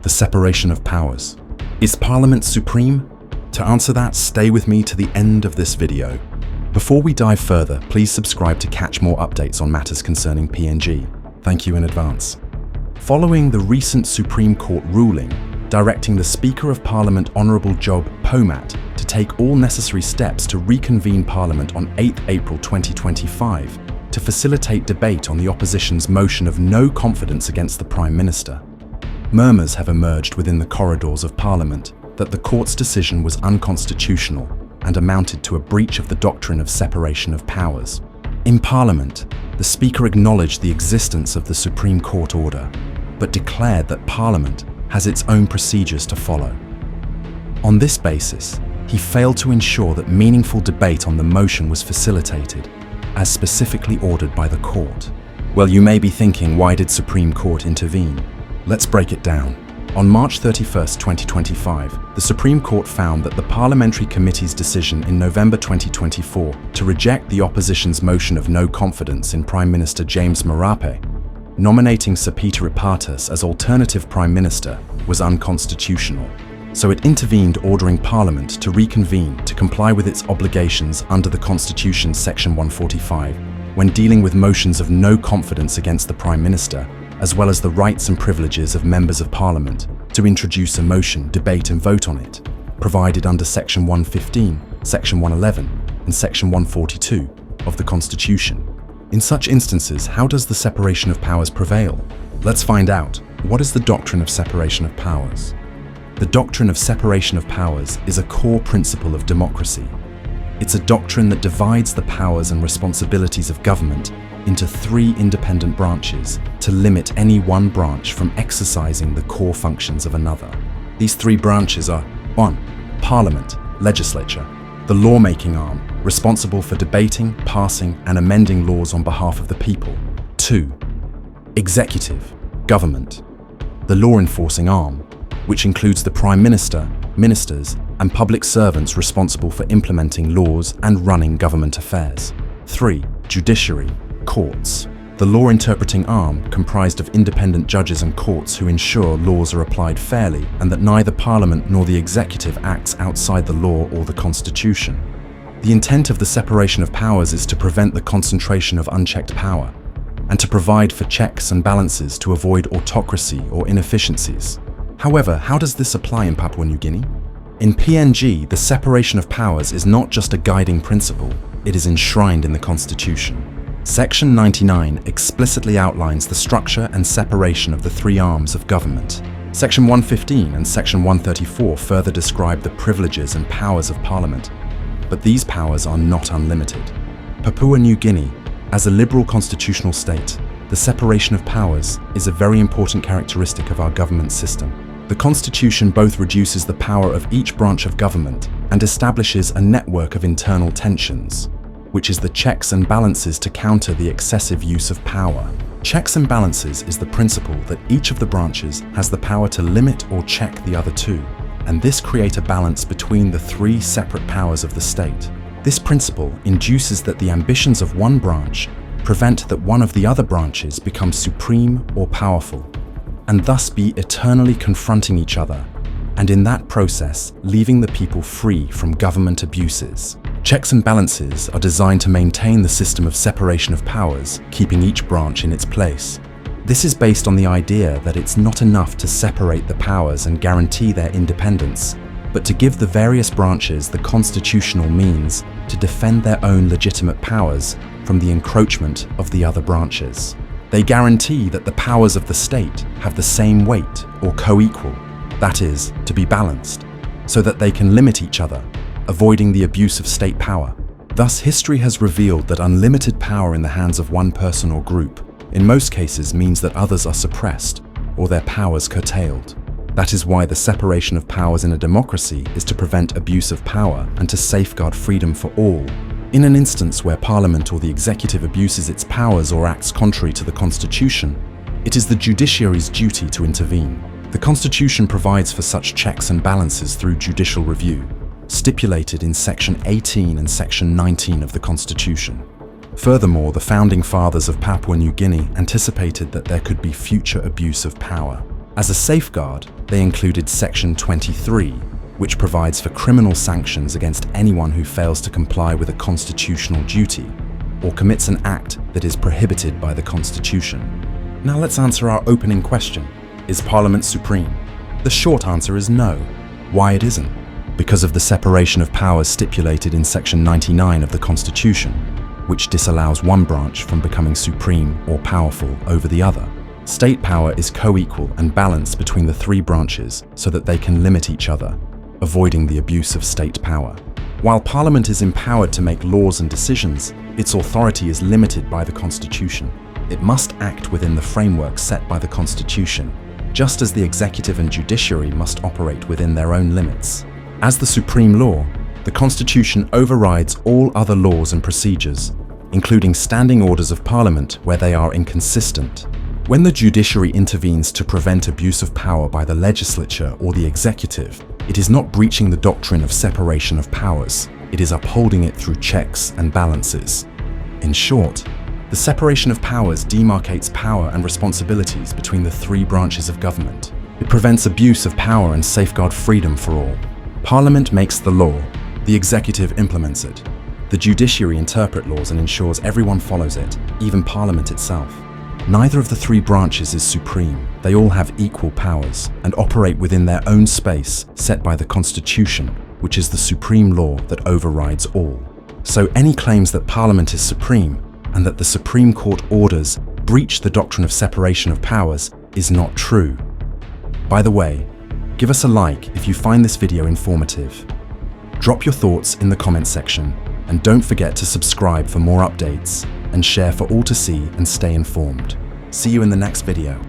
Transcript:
the separation of powers. Is Parliament supreme? To answer that, stay with me to the end of this video. Before we dive further, please subscribe to catch more updates on matters concerning PNG. Thank you in advance. Following the recent Supreme Court ruling, directing the Speaker of Parliament Honourable Job Pomat to take all necessary steps to reconvene Parliament on 8 April 2025 to facilitate debate on the opposition's motion of no confidence against the Prime Minister. Murmurs have emerged within the corridors of Parliament that the court's decision was unconstitutional and amounted to a breach of the doctrine of separation of powers. In Parliament, the Speaker acknowledged the existence of the Supreme Court order, but declared that Parliament has its own procedures to follow. On this basis, he failed to ensure that meaningful debate on the motion was facilitated, as specifically ordered by the court. Well, you may be thinking, why did Supreme Court intervene? Let's break it down. On March 31, 2025, the Supreme Court found that the Parliamentary Committee's decision in November 2024 to reject the opposition's motion of no confidence in Prime Minister James Marape, nominating Sir Peter Ipatas as alternative Prime Minister, was unconstitutional. So it intervened, ordering Parliament to reconvene to comply with its obligations under the Constitution's Section 145 when dealing with motions of no confidence against the Prime Minister, as well as the rights and privileges of members of Parliament to introduce a motion, debate and vote on it, provided under Section 115, Section 111 and Section 142 of the Constitution. In such instances, how does the separation of powers prevail? Let's find out. What is the doctrine of separation of powers? The doctrine of separation of powers is a core principle of democracy. It's a doctrine that divides the powers and responsibilities of government into three independent branches to limit any one branch from exercising the core functions of another. These three branches are: 1. Parliament, Legislature, the lawmaking arm, responsible for debating, passing and amending laws on behalf of the people. 2. Executive, Government, the law enforcing arm, which includes the Prime Minister, ministers and public servants responsible for implementing laws and running government affairs. 3. Judiciary, courts, the law interpreting arm comprised of independent judges and courts who ensure laws are applied fairly and that neither Parliament nor the executive acts outside the law or the Constitution. The intent of the separation of powers is to prevent the concentration of unchecked power and to provide for checks and balances to avoid autocracy or inefficiencies. However, how does this apply in Papua New Guinea? In PNG, the separation of powers is not just a guiding principle, it is enshrined in the Constitution. Section 99 explicitly outlines the structure and separation of the three arms of government. Section 115 and Section 134 further describe the privileges and powers of Parliament, but these powers are not unlimited. Papua New Guinea, as a liberal constitutional state, the separation of powers is a very important characteristic of our government system. The Constitution both reduces the power of each branch of government and establishes a network of internal tensions, which is the checks and balances to counter the excessive use of power. Checks and balances is the principle that each of the branches has the power to limit or check the other two, and this creates a balance between the three separate powers of the state. This principle induces that the ambitions of one branch prevent that one of the other branches become supreme or powerful, and thus be eternally confronting each other, and in that process, leaving the people free from government abuses. Checks and balances are designed to maintain the system of separation of powers, keeping each branch in its place. This is based on the idea that it's not enough to separate the powers and guarantee their independence, but to give the various branches the constitutional means to defend their own legitimate powers from the encroachment of the other branches. They guarantee that the powers of the state have the same weight or co-equal, that is, to be balanced, so that they can limit each other, avoiding the abuse of state power. Thus, history has revealed that unlimited power in the hands of one person or group, in most cases, means that others are suppressed or their powers curtailed. That is why the separation of powers in a democracy is to prevent abuse of power and to safeguard freedom for all. In an instance where Parliament or the executive abuses its powers or acts contrary to the Constitution, it is the judiciary's duty to intervene. The Constitution provides for such checks and balances through judicial review, stipulated in Section 18 and Section 19 of the Constitution. Furthermore, the founding fathers of Papua New Guinea anticipated that there could be future abuse of power. As a safeguard, they included Section 23, which provides for criminal sanctions against anyone who fails to comply with a constitutional duty or commits an act that is prohibited by the Constitution. Now let's answer our opening question. Is Parliament supreme? The short answer is no. Why it isn't? Because of the separation of powers stipulated in Section 99 of the Constitution, which disallows one branch from becoming supreme or powerful over the other. State power is co-equal and balanced between the three branches so that they can limit each other, avoiding the abuse of state power. While Parliament is empowered to make laws and decisions, its authority is limited by the Constitution. It must act within the framework set by the Constitution, just as the executive and judiciary must operate within their own limits. As the supreme law, the Constitution overrides all other laws and procedures, including standing orders of Parliament where they are inconsistent. When the judiciary intervenes to prevent abuse of power by the legislature or the executive, it is not breaching the doctrine of separation of powers, it is upholding it through checks and balances. In short, the separation of powers demarcates power and responsibilities between the three branches of government. It prevents abuse of power and safeguards freedom for all. Parliament makes the law, the executive implements it. The judiciary interprets laws and ensures everyone follows it, even Parliament itself. Neither of the three branches is supreme. They all have equal powers and operate within their own space set by the Constitution, which is the supreme law that overrides all. So any claims that Parliament is supreme and that the Supreme Court orders breach the doctrine of separation of powers is not true. By the way, give us a like if you find this video informative. Drop your thoughts in the comment section and don't forget to subscribe for more updates and share for all to see and stay informed. See you in the next video.